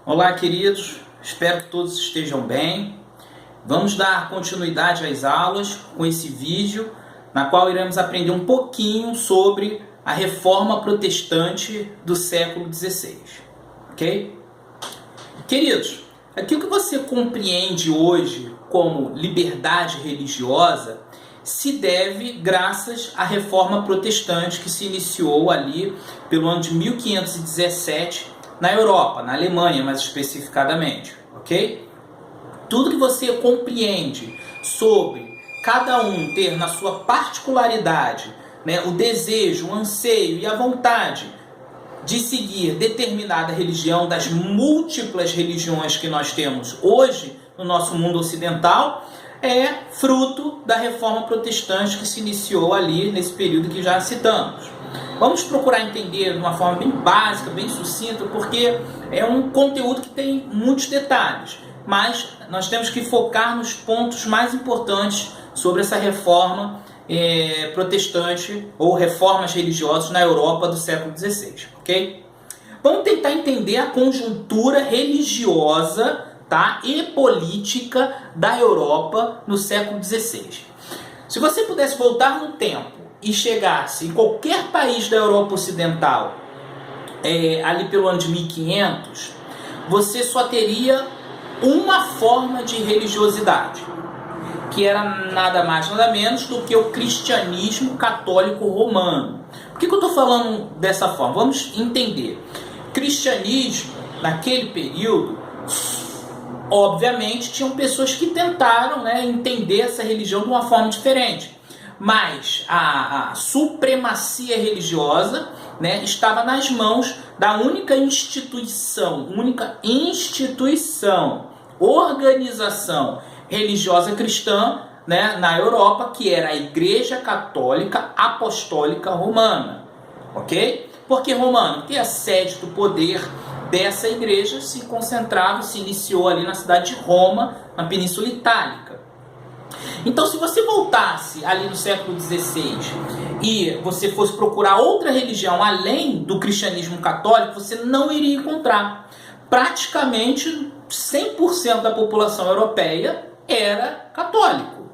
Olá, queridos, espero que todos estejam bem. Vamos dar continuidade às aulas com esse vídeo, na qual iremos aprender um pouquinho sobre a Reforma Protestante do século XVI, ok? Queridos, aquilo que você compreende hoje como liberdade religiosa se deve graças à Reforma Protestante que se iniciou ali pelo ano de 1517 na Europa, na Alemanha mais especificadamente, ok? Tudo que você compreende sobre cada um ter na sua particularidade, né, o desejo, o anseio e a vontade de seguir determinada religião, das múltiplas religiões que nós temos hoje no nosso mundo ocidental, é fruto da Reforma Protestante que se iniciou ali nesse período que já citamos. Vamos procurar entender de uma forma bem básica, bem sucinta, porque é um conteúdo que tem muitos detalhes, mas nós temos que focar nos pontos mais importantes sobre essa reforma protestante ou reformas religiosas na Europa do século XVI, ok? Vamos tentar entender a conjuntura religiosa, tá, e política da Europa no século XVI. Se você pudesse voltar no tempo e chegasse em qualquer país da Europa Ocidental, ali pelo ano de 1500, você só teria uma forma de religiosidade, que era nada mais, nada menos do que o cristianismo católico romano. Por que eu estou falando dessa forma? Vamos entender. Cristianismo, naquele período, obviamente, tinham pessoas que tentaram, né, entender essa religião de uma forma diferente. Mas a supremacia religiosa, né, estava nas mãos da única instituição, organização religiosa cristã, né, na Europa, que era a Igreja Católica Apostólica Romana. Ok? Por que romana? Porque a sede do poder dessa igreja se concentrava, se iniciou ali na cidade de Roma, na Península Itálica. Então, se você voltasse ali no século XVI e você fosse procurar outra religião além do cristianismo católico, você não iria encontrar. Praticamente 100% da população europeia era católico,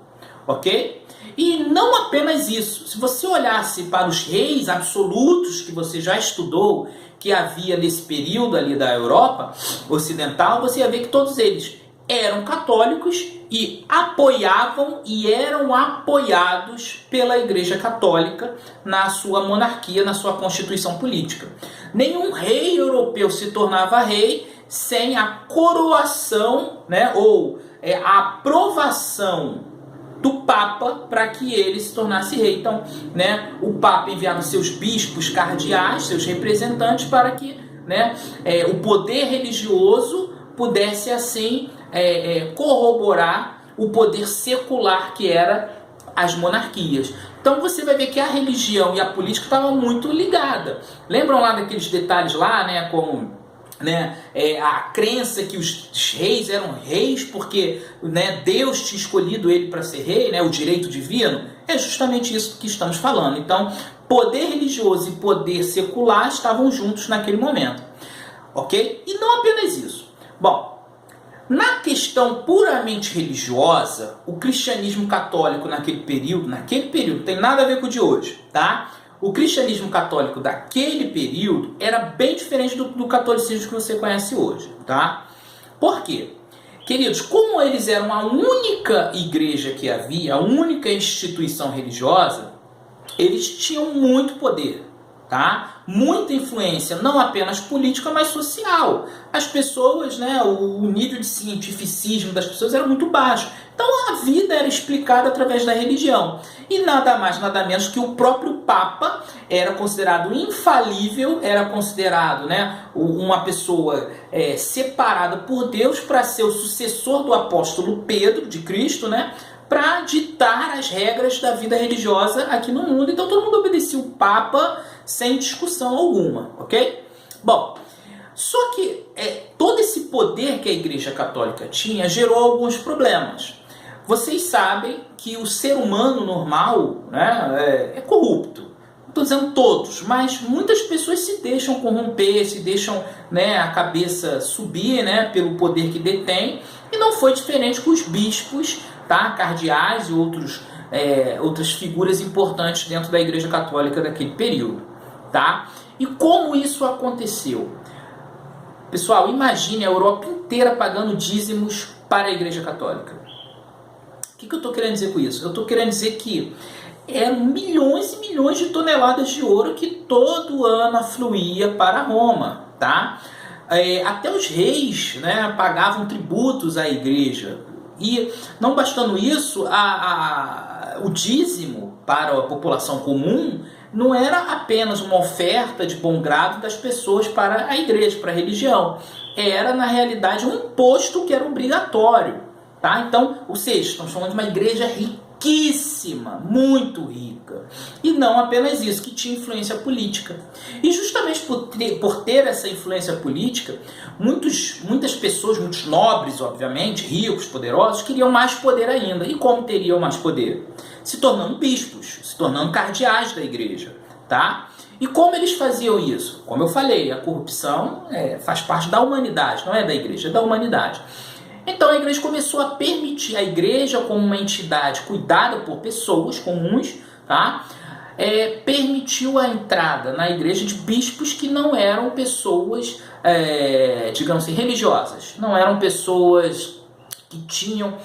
ok? E não apenas isso. Se você olhasse para os reis absolutos que você já estudou, que havia nesse período ali da Europa Ocidental, você ia ver que todos eles eram católicos e apoiavam e eram apoiados pela Igreja Católica na sua monarquia, na sua constituição política. Nenhum rei europeu se tornava rei sem a coroação, né, ou a aprovação do Papa para que ele se tornasse rei. Então, né, o Papa enviava seus bispos cardeais, seus representantes, para que, né, o poder religioso pudesse assim corroborar o poder secular que era as monarquias. Então você vai ver que a religião e a política estavam muito ligadas. Lembram lá daqueles detalhes lá, né, como, né, a crença que os reis eram reis porque, né, Deus tinha escolhido ele para ser rei, né, o direito divino? É justamente isso que estamos falando. Então, poder religioso e poder secular estavam juntos naquele momento, ok? E não apenas isso. Bom, na questão puramente religiosa, o cristianismo católico naquele período, não tem nada a ver com o de hoje, tá? O cristianismo católico daquele período era bem diferente do catolicismo que você conhece hoje, tá? Por quê? Queridos, como eles eram a única igreja que havia, a única instituição religiosa, eles tinham muito poder, tá? Muita influência, não apenas política, mas social. As pessoas, né, o nível de cientificismo das pessoas era muito baixo. Então a vida era explicada através da religião. E nada mais, nada menos que o próprio Papa era considerado infalível, era considerado, né, uma pessoa separada por Deus para ser o sucessor do apóstolo Pedro, de Cristo, né, para ditar as regras da vida religiosa aqui no mundo. Então todo mundo obedecia o Papa sem discussão alguma, ok? Bom, só que todo esse poder que a Igreja Católica tinha gerou alguns problemas. Vocês sabem que o ser humano normal, né, é corrupto. estou dizendo todos, mas muitas pessoas se deixam corromper, se deixam, né, a cabeça subir, né, pelo poder que detém, e não foi diferente com os bispos, tá, cardeais e outras figuras importantes dentro da Igreja Católica daquele período. Tá? E como isso aconteceu? Pessoal, imagine a Europa inteira pagando dízimos para a Igreja Católica. O que eu estou querendo dizer com isso? Eu estou querendo dizer que eram milhões e milhões de toneladas de ouro que todo ano afluía para Roma. Tá? Até os reis, né, pagavam tributos à Igreja. E não bastando isso, o dízimo para a população comum não era apenas uma oferta de bom grado das pessoas para a igreja, para a religião. Era, na realidade, um imposto que era obrigatório. Tá? Então, ou seja, estamos falando de uma igreja riquíssima, muito rica. E não apenas isso, que tinha influência política. E justamente por ter essa influência política, muitas pessoas, muitos nobres, obviamente, ricos, poderosos, queriam mais poder ainda. E como teriam mais poder? Se tornando bispos, se tornando cardeais da igreja. Tá? E como eles faziam isso? Como eu falei, a corrupção faz parte da humanidade, não é da igreja, é da humanidade. Então a igreja começou a permitir, a igreja como uma entidade cuidada por pessoas comuns, tá? Permitiu a entrada na igreja de bispos que não eram pessoas, digamos assim, religiosas. Não eram pessoas que tinham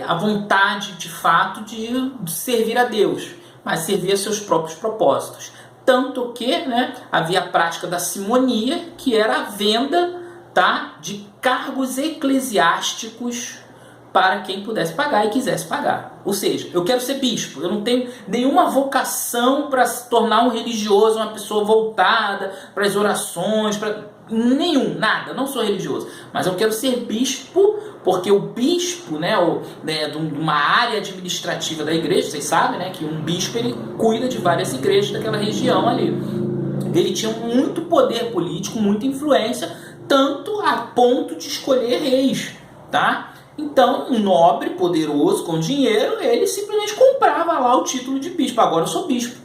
a vontade, de fato, de servir a Deus, mas servir a seus próprios propósitos. Tanto que, né, havia a prática da simonia, que era a venda, tá, de cargos eclesiásticos para quem pudesse pagar e quisesse pagar. Ou seja, eu quero ser bispo, eu não tenho nenhuma vocação para se tornar um religioso, uma pessoa voltada para as orações, nada, não sou religioso, mas eu quero ser bispo, porque o bispo, né, de uma área administrativa da igreja, vocês sabem, né, que um bispo ele cuida de várias igrejas daquela região ali. Ele tinha muito poder político, muita influência, tanto a ponto de escolher reis, tá? Então, um nobre, poderoso, com dinheiro, ele simplesmente comprava lá o título de bispo. Agora eu sou bispo.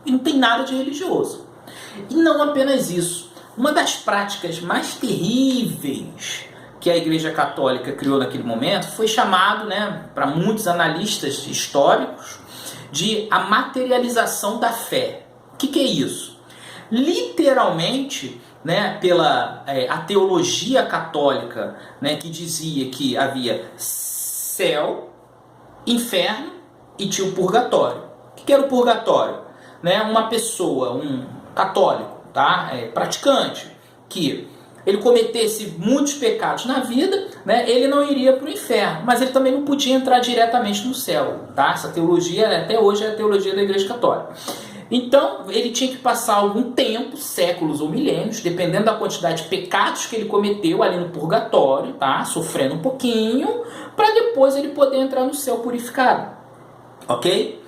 E não tem nada de religioso. E não apenas isso. Uma das práticas mais terríveis que a Igreja Católica criou naquele momento foi chamado, né, para muitos analistas históricos, de a materialização da fé. O que é isso? Literalmente, né, pela a teologia católica, né, que dizia que havia céu, inferno e tinha o purgatório. O que era o purgatório? Né, uma pessoa, um católico, tá, praticante, que ele cometesse muitos pecados na vida, né, ele não iria para o inferno, mas ele também não podia entrar diretamente no céu. Tá? Essa teologia, até hoje, é a teologia da Igreja Católica. Então, ele tinha que passar algum tempo, séculos ou milênios, dependendo da quantidade de pecados que ele cometeu ali no purgatório, tá? Sofrendo um pouquinho, para depois ele poder entrar no céu purificado. Ok?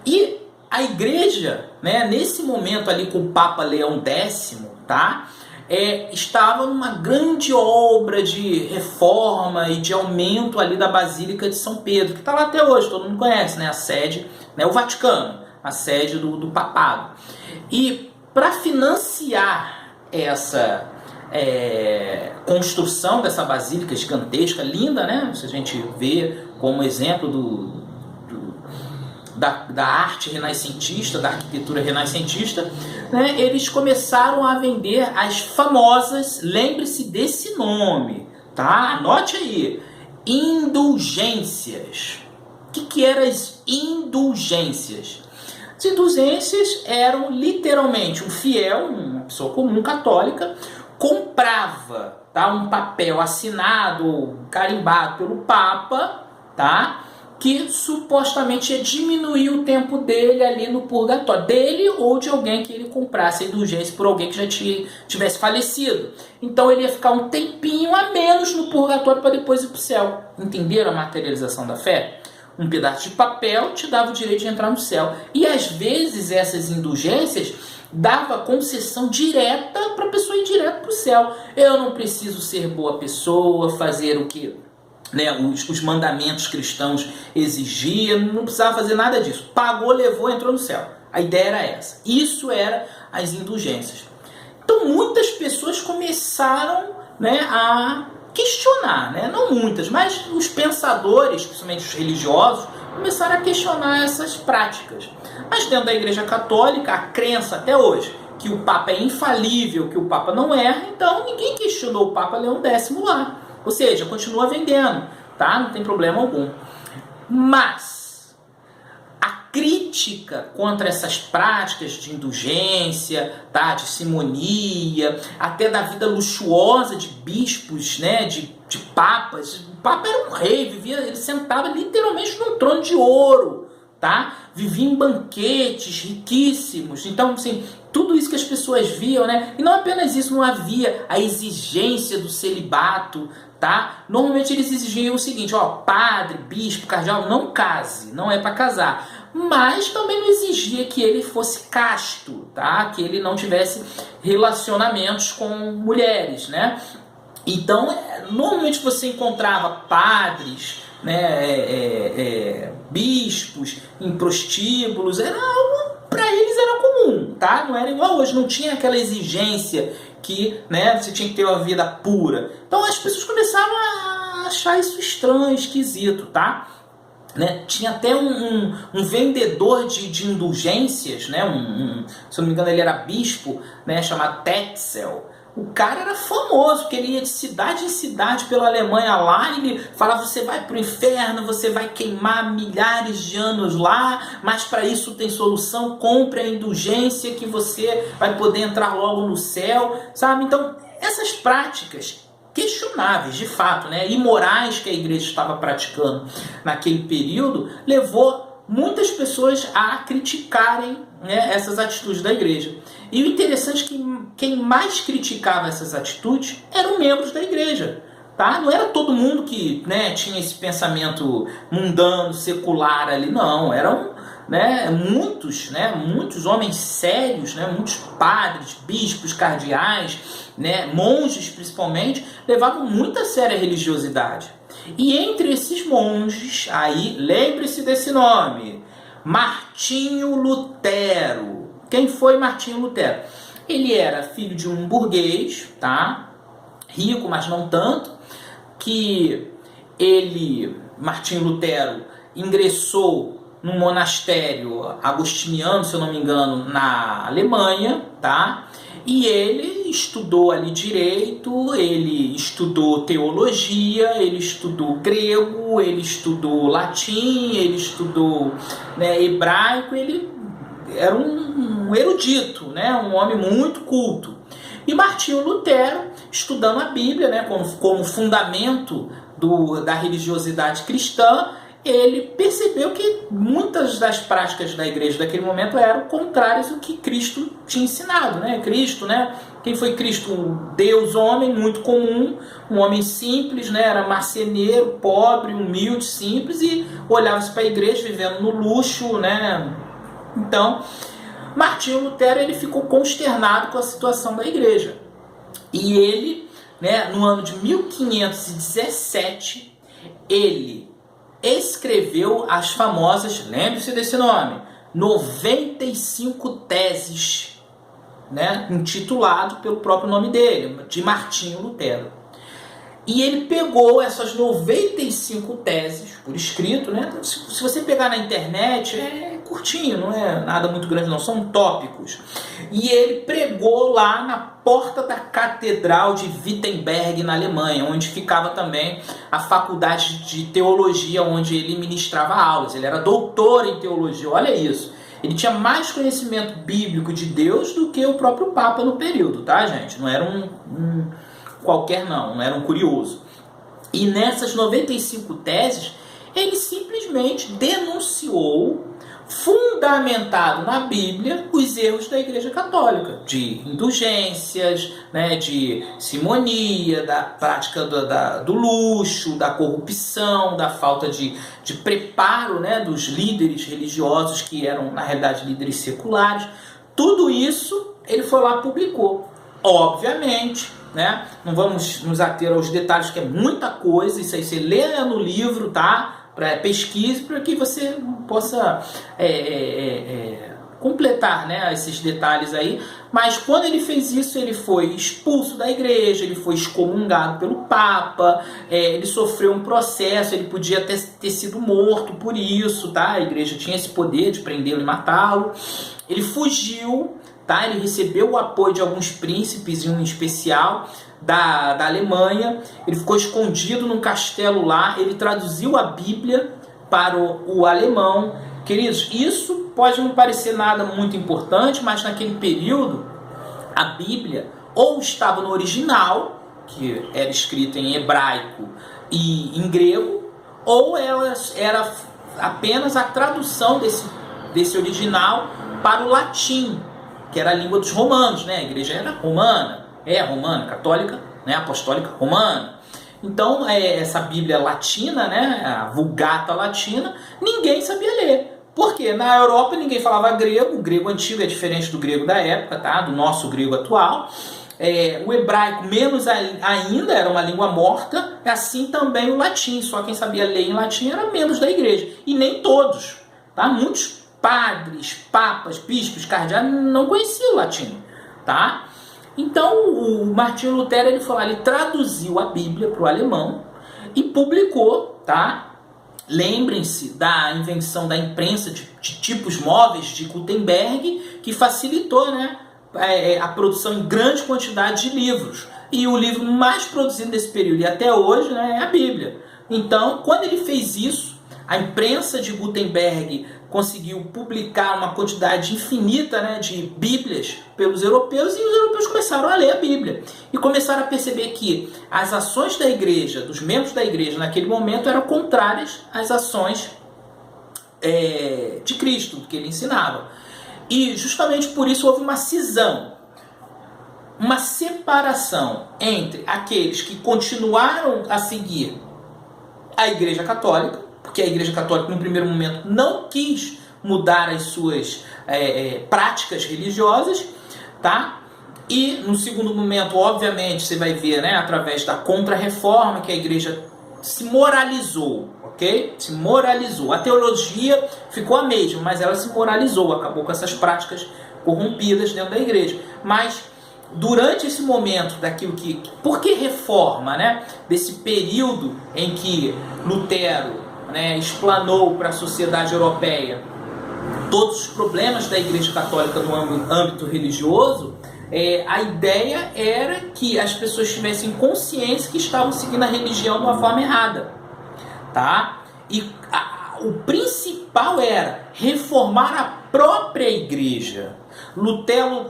E a igreja, né, nesse momento ali com o Papa Leão X, tá? Estava numa grande obra de reforma e de aumento ali da Basílica de São Pedro, que está lá até hoje, todo mundo conhece, né? A sede, né, o Vaticano, a sede do papado. E para financiar essa construção dessa basílica gigantesca, linda, né? Se a gente vê como exemplo da arte renascentista, da arquitetura renascentista, né? Eles começaram a vender as famosas, lembre-se desse nome, tá? Anote aí, indulgências. O que eram as indulgências? As indulgências eram literalmente um fiel, uma pessoa comum, católica, comprava, tá, um papel assinado, carimbado pelo Papa, tá, que supostamente ia diminuir o tempo dele ali no purgatório, dele ou de alguém que ele comprasse a indulgência por alguém que já tivesse falecido. Então ele ia ficar um tempinho a menos no purgatório para depois ir para o céu. Entenderam a materialização da fé? Um pedaço de papel te dava o direito de entrar no céu. E às vezes essas indulgências dava concessão direta para a pessoa ir direto para o céu. Eu não preciso ser boa pessoa, fazer o que, né, os mandamentos cristãos exigiam, não precisava fazer nada disso. Pagou, levou, entrou no céu. A ideia era essa. Isso era as indulgências. Então muitas pessoas começaram, né, a questionar, né? Não muitas, mas os pensadores, principalmente os religiosos, começaram a questionar essas práticas. Mas dentro da Igreja Católica, a crença até hoje que o Papa é infalível, que o Papa não erra, então ninguém questionou o Papa Leão X lá. Ou seja, continua vendendo, tá? Não tem problema algum. Mas a crítica contra essas práticas de indulgência, tá? De simonia, até da vida luxuosa de bispos, né? de papas. O Papa era um rei, ele sentava literalmente num trono de ouro, tá? Vivia em banquetes riquíssimos. Então, assim, tudo isso que as pessoas viam, né? E não apenas isso, não havia a exigência do celibato, tá? Normalmente eles exigiam o seguinte, ó, padre, bispo, cardeal, não case, não é para casar. Mas também não exigia que ele fosse casto, tá? Que ele não tivesse relacionamentos com mulheres, né? Então, normalmente você encontrava padres, né, bispos em prostíbulos, era algo, para eles era comum, tá? Não era igual hoje, não tinha aquela exigência que, né, você tinha que ter uma vida pura. Então as pessoas começaram a achar isso estranho, esquisito, tá? Né? Tinha até um vendedor de indulgências, né? Se eu não me engano ele era bispo, né? Chamado Tetzel. O cara era famoso, porque ele ia de cidade em cidade pela Alemanha lá, e ele falava, você vai para o inferno, você vai queimar milhares de anos lá, mas para isso tem solução, compre a indulgência que você vai poder entrar logo no céu, sabe? Então, essas práticas questionáveis, de fato, né, imorais que a igreja estava praticando naquele período, levou muitas pessoas a criticarem, né, essas atitudes da igreja. E o interessante é que quem mais criticava essas atitudes eram membros da igreja. Tá? Não era todo mundo que, né, tinha esse pensamento mundano, secular ali, não. Eram, né, muitos homens sérios, né, muitos padres, bispos, cardeais, né, monges principalmente, levavam muito a sério a religiosidade. E entre esses monges, aí, lembre-se desse nome, Martinho Lutero. Quem foi Martinho Lutero? Ele era filho de um burguês, tá? Rico, mas não tanto, que Martinho Lutero, ingressou num monastério agostiniano, se eu não me engano, na Alemanha, tá? E ele estudou ali direito, ele estudou teologia, ele estudou grego, ele estudou latim, ele estudou, né, hebraico, ele era um erudito, né, um homem muito culto. E Martinho Lutero, estudando a Bíblia, né, como fundamento da religiosidade cristã, ele percebeu que muitas das práticas da igreja daquele momento eram contrárias ao que Cristo tinha ensinado, né? Cristo, né? Quem foi Cristo? Um Deus homem muito comum, um homem simples, né? Era marceneiro, pobre, humilde, simples, e olhava-se para a igreja vivendo no luxo, né? Então, Martinho Lutero, ele ficou consternado com a situação da igreja. E ele, né, no ano de 1517, ele escreveu as famosas, lembre-se desse nome, 95 teses, né, intitulado pelo próprio nome dele, de Martinho Lutero. E ele pegou essas 95 teses por escrito, né? Se você pegar na internet, é curtinho, não é nada muito grande não, são tópicos. E ele pregou lá na porta da Catedral de Wittenberg, na Alemanha, onde ficava também a faculdade de teologia, onde ele ministrava aulas. Ele era doutor em teologia, olha isso. Ele tinha mais conhecimento bíblico de Deus do que o próprio Papa no período, tá, gente? Não era um qualquer não era um curioso. E nessas 95 teses, ele simplesmente denunciou, fundamentado na Bíblia, os erros da Igreja Católica, de indulgências, né, de simonia, da prática do luxo, da corrupção, da falta de preparo, né, dos líderes religiosos, que eram, na realidade, líderes seculares. Tudo isso ele foi lá e publicou. Obviamente, né, não vamos nos ater aos detalhes, que é muita coisa, isso aí você lê no livro, tá? Pesquise para que você possa completar, né, esses detalhes aí, mas quando ele fez isso, ele foi expulso da igreja, ele foi excomungado pelo Papa, ele sofreu um processo, ele podia ter sido morto por isso, tá? A igreja tinha esse poder de prendê-lo e matá-lo. Ele fugiu, tá? Ele recebeu o apoio de alguns príncipes, em um especial da Alemanha. Ele ficou escondido num castelo lá, ele traduziu a Bíblia para o alemão. Queridos, isso pode não parecer nada muito importante, mas naquele período a Bíblia ou estava no original, que era escrito em hebraico e em grego, ou ela era apenas a tradução desse original para o latim, que era a língua dos romanos, né? A igreja era romana, romana, católica, né? Apostólica romana. Então, essa Bíblia latina, né? A Vulgata latina, ninguém sabia ler. Por quê? Na Europa ninguém falava grego, o grego antigo é diferente do grego da época, tá? Do nosso grego atual. O hebraico, menos ainda, era uma língua morta, assim também o latim, só quem sabia ler em latim era membros da igreja, e nem todos, tá? Muitos padres, papas, bispos, cardeais não conheciam o latim, tá? Então o Martinho Lutero, ele foi lá, ele traduziu a Bíblia para o alemão e publicou, tá? Lembrem-se da invenção da imprensa de tipos móveis de Gutenberg, que facilitou, né, a produção em grande quantidade de livros. E o livro mais produzido nesse período e até hoje, né, é a Bíblia. Então, quando ele fez isso, a imprensa de Gutenberg conseguiu publicar uma quantidade infinita, né, de Bíblias pelos europeus, e os europeus começaram a ler a Bíblia. E começaram a perceber que as ações da igreja, dos membros da igreja naquele momento, eram contrárias às ações de Cristo, que ele ensinava. E justamente por isso houve uma cisão, uma separação entre aqueles que continuaram a seguir a Igreja Católica, porque a Igreja Católica, no primeiro momento, não quis mudar as suas práticas religiosas, tá? E, no segundo momento, obviamente, você vai ver, né, através da Contra-Reforma, que a Igreja se moralizou, ok? Se moralizou. A teologia ficou a mesma, mas ela se moralizou, acabou com essas práticas corrompidas dentro da Igreja. Mas, durante esse momento daquilo que... Por que reforma, né? Desse período em que Lutero, né, explanou para a sociedade europeia todos os problemas da Igreja Católica no âmbito religioso, a ideia era que as pessoas tivessem consciência que estavam seguindo a religião de uma forma errada, tá? E o principal era reformar a própria igreja. Lutero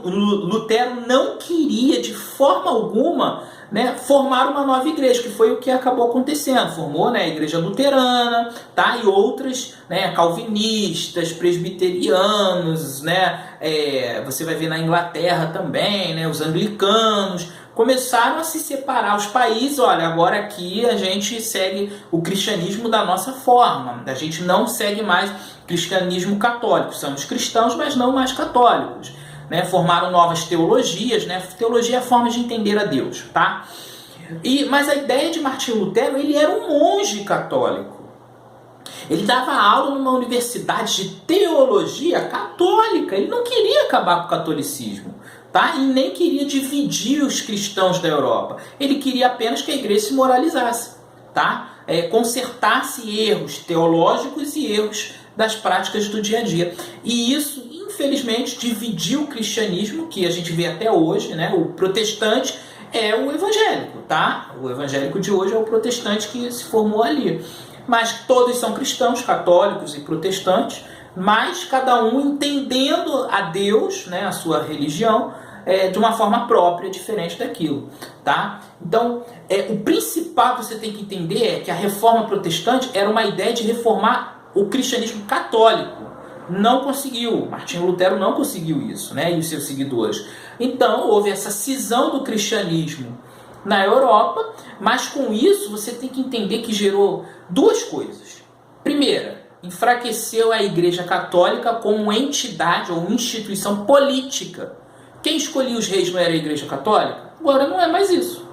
não queria de forma alguma, né, formar uma nova igreja, que foi o que acabou acontecendo. Formou, né, a igreja luterana, tá, e outras, né, calvinistas, presbiterianos, né, você vai ver na Inglaterra também, né, os anglicanos. Começaram a se separar os países. Olha, agora aqui a gente segue o cristianismo da nossa forma, a gente não segue mais cristianismo católico, somos cristãos, mas não mais católicos, né? Formaram novas teologias, né? Teologia é a forma de entender a Deus, tá? Mas a ideia de Martinho Lutero, ele era um monge católico. Ele dava aula numa universidade de teologia católica. Ele não queria acabar com o catolicismo, tá? E nem queria dividir os cristãos da Europa. Ele queria apenas que a igreja se moralizasse, tá? Consertasse erros teológicos e erros das práticas do dia a dia. E isso, infelizmente, dividiu o cristianismo, que a gente vê até hoje, né? O protestante é o evangélico, tá? O evangélico de hoje é o protestante que se formou ali. Mas todos são cristãos, católicos e protestantes, mas cada um entendendo a Deus, né, a sua religião, de uma forma própria, diferente daquilo, tá? Então, o principal que você tem que entender é que a reforma protestante era uma ideia de reformar o cristianismo católico. Não conseguiu, Martinho Lutero não conseguiu isso, né, e os seus seguidores. Então, houve essa cisão do cristianismo na Europa, mas com isso você tem que entender que gerou duas coisas. Primeira, enfraqueceu a Igreja Católica como entidade ou instituição política. Quem escolhia os reis não era a Igreja Católica? Agora não é mais isso.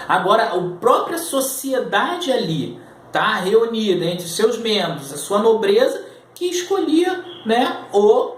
Agora a própria sociedade ali, tá, reunida entre seus membros, a sua nobreza, que escolhia, né, o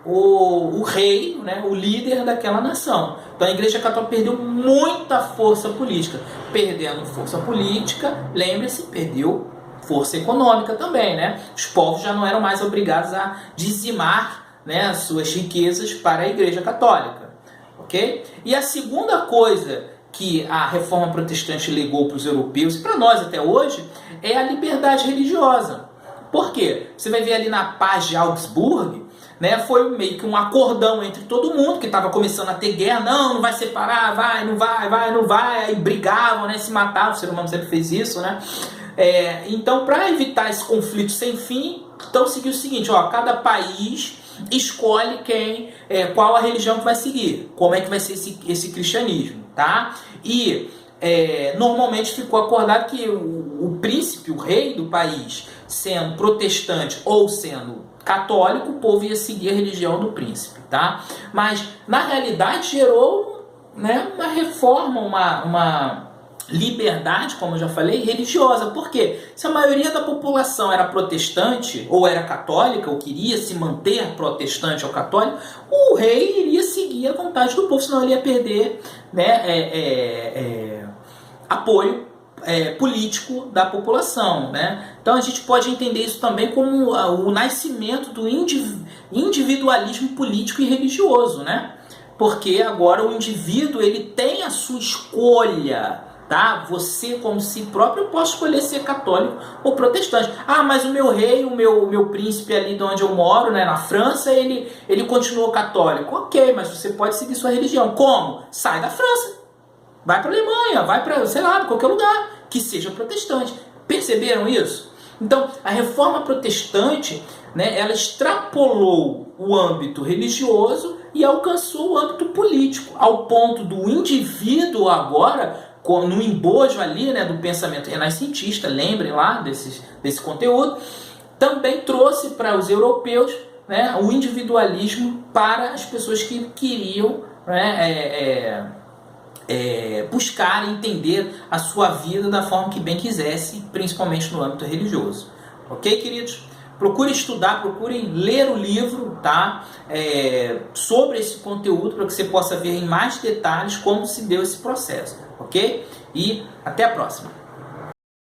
o rei, né, o líder daquela nação. Então a Igreja Católica perdeu muita força política. Perdendo força política, lembre-se, perdeu força econômica também, né? Os povos já não eram mais obrigados a dizimar, né, as suas riquezas para a Igreja Católica, ok? E a segunda coisa que a Reforma Protestante legou para os europeus, e para nós até hoje, é a liberdade religiosa. Por quê? Você vai ver ali na Paz de Augsburgo, né, foi meio que um acordão entre todo mundo, que estava começando a ter guerra, não vai separar, vai, não vai, aí brigavam, né, se matavam, o ser humano sempre fez isso, né? Então, para evitar esse conflito sem fim, então seguiu o seguinte, ó, cada país escolhe qual a religião que vai seguir, como é que vai ser esse cristianismo, tá? E normalmente ficou acordado que o príncipe, o rei do país, sendo protestante ou sendo católico, o povo ia seguir a religião do príncipe, tá? Mas na realidade gerou, né, uma reforma, uma liberdade, como eu já falei, religiosa. Por quê? Se a maioria da população era protestante ou era católica, ou queria se manter protestante ou católico, o rei iria seguir a vontade do povo, senão ele ia perder, né, apoio político da população, né? Então a gente pode entender isso também como o nascimento do individualismo político e religioso, né? Porque agora o indivíduo ele tem a sua escolha, tá? Você, como si próprio, pode escolher ser católico ou protestante. Ah, mas o meu rei, o meu príncipe ali de onde eu moro, né, na França, ele continuou católico. Ok, mas você pode seguir sua religião. Como? Sai da França. Vai para a Alemanha, vai para, sei lá, qualquer lugar que seja protestante. Perceberam isso? Então, a reforma protestante, né, ela extrapolou o âmbito religioso e alcançou o âmbito político, ao ponto do indivíduo agora, no embojo ali, né, do pensamento renascentista, lembrem lá desse conteúdo, também trouxe para os europeus, né, o individualismo para as pessoas que queriam, né, buscar entender a sua vida da forma que bem quisesse, principalmente no âmbito religioso. Ok, queridos? Procure estudar, procurem ler o livro, tá? Sobre esse conteúdo, para que você possa ver em mais detalhes como se deu esse processo, ok? E até a próxima!